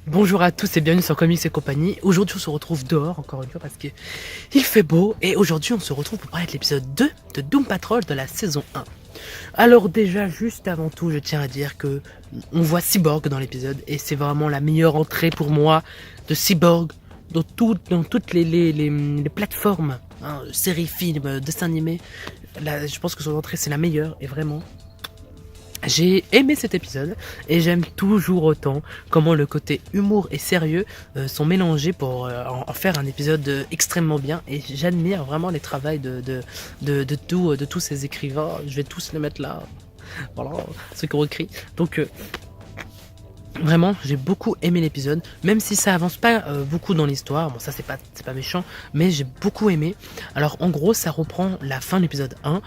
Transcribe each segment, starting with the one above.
Bonjour à tous et bienvenue sur Comics et compagnie. Aujourd'hui on se retrouve dehors encore une fois parce que il fait beau et aujourd'hui on se retrouve pour parler de l'épisode 2 de Doom Patrol de la saison 1. Alors déjà juste avant tout je tiens à dire que on voit Cyborg dans l'épisode et c'est vraiment la meilleure entrée pour moi de Cyborg dans toutes les plateformes, hein, séries, films, dessins animés. Là, je pense que son entrée c'est la meilleure et vraiment j'ai aimé cet épisode et j'aime toujours autant comment le côté humour et sérieux sont mélangés pour en faire un épisode extrêmement bien et j'admire vraiment les travaux de tous ces écrivains. Je vais tous les mettre là, voilà, ceux qui ont écrit. Donc vraiment j'ai beaucoup aimé l'épisode, même si ça avance pas beaucoup dans l'histoire. Bon ça c'est pas méchant, mais j'ai beaucoup aimé. Alors en gros ça reprend la fin de l'épisode 1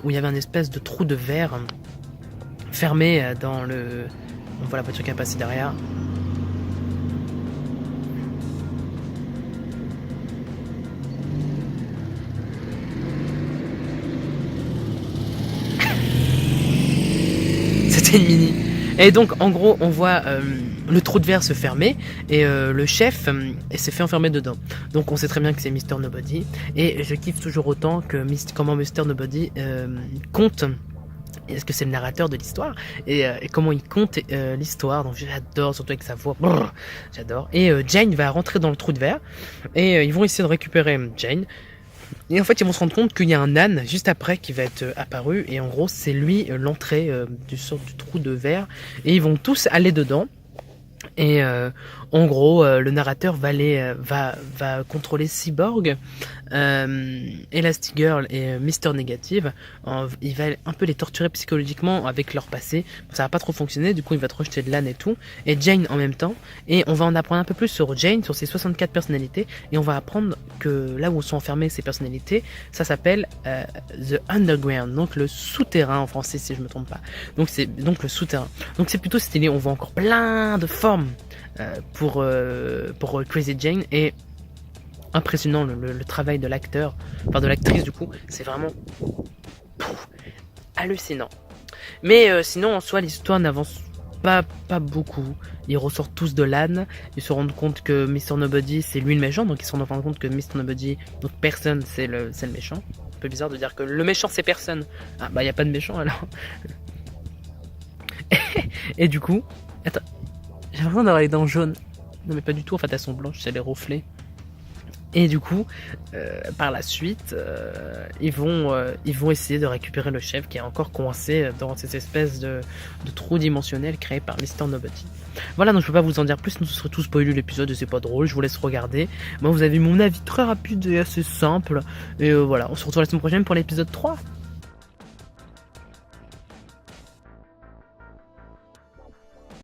où il y avait un espèce de trou de verre fermé dans le... On voit la voiture qui a passé derrière. C'était une mini. Et donc en gros on voit le trou de verre se fermer et le chef s'est fait enfermer dedans. Donc on sait très bien que c'est Mister Nobody et je kiffe toujours autant que comment Mister Nobody compte. Est-ce que c'est le narrateur de l'histoire et comment il compte l'histoire. Donc j'adore, surtout avec sa voix, brrr, j'adore. Et Jane va rentrer dans le trou de verre et ils vont essayer de récupérer Jane. Et en fait ils vont se rendre compte qu'il y a un âne juste après qui va être apparu et en gros c'est lui l'entrée du trou de verre et ils vont tous aller dedans. Et en gros, le narrateur va contrôler Cyborg, Elastigirl et Mister Négative. Il va un peu les torturer psychologiquement avec leur passé. Ça va pas trop fonctionner, du coup il va te rejeter de l'âne et tout. Et Jane en même temps. Et on va en apprendre un peu plus sur Jane, sur ses 64 personnalités. Et on va apprendre que là où sont enfermées ces personnalités, ça s'appelle The Underground, donc le souterrain en français si je me trompe pas. Donc c'est donc le souterrain. Donc c'est plutôt stylé, on voit encore plein de formes pour Crazy Jane et impressionnant le travail de l'acteur, enfin de l'actrice du coup, c'est vraiment hallucinant. Mais sinon en soi l'histoire n'avance pas beaucoup. Ils ressortent tous de l'âne, ils se rendent compte que Mr. Nobody c'est lui le méchant, donc ils se rendent compte que Mr. Nobody, donc personne c'est le méchant. Un peu bizarre de dire que le méchant c'est personne. Ah bah y a pas de méchant alors. Et du coup, attends, j'ai l'impression d'avoir les dents jaunes. Non mais pas du tout, en fait elles sont blanches, c'est les reflets. Et du coup, par la suite, ils vont essayer de récupérer le chef qui est encore coincé dans cette espèce de trou dimensionnel créé par Mister Nobody. Voilà, donc je peux pas vous en dire plus, sinon ce serait tout spoiler l'épisode et c'est pas drôle, je vous laisse regarder. Moi vous avez mon avis très rapide et assez simple. Et voilà, on se retrouve la semaine prochaine pour l'épisode 3.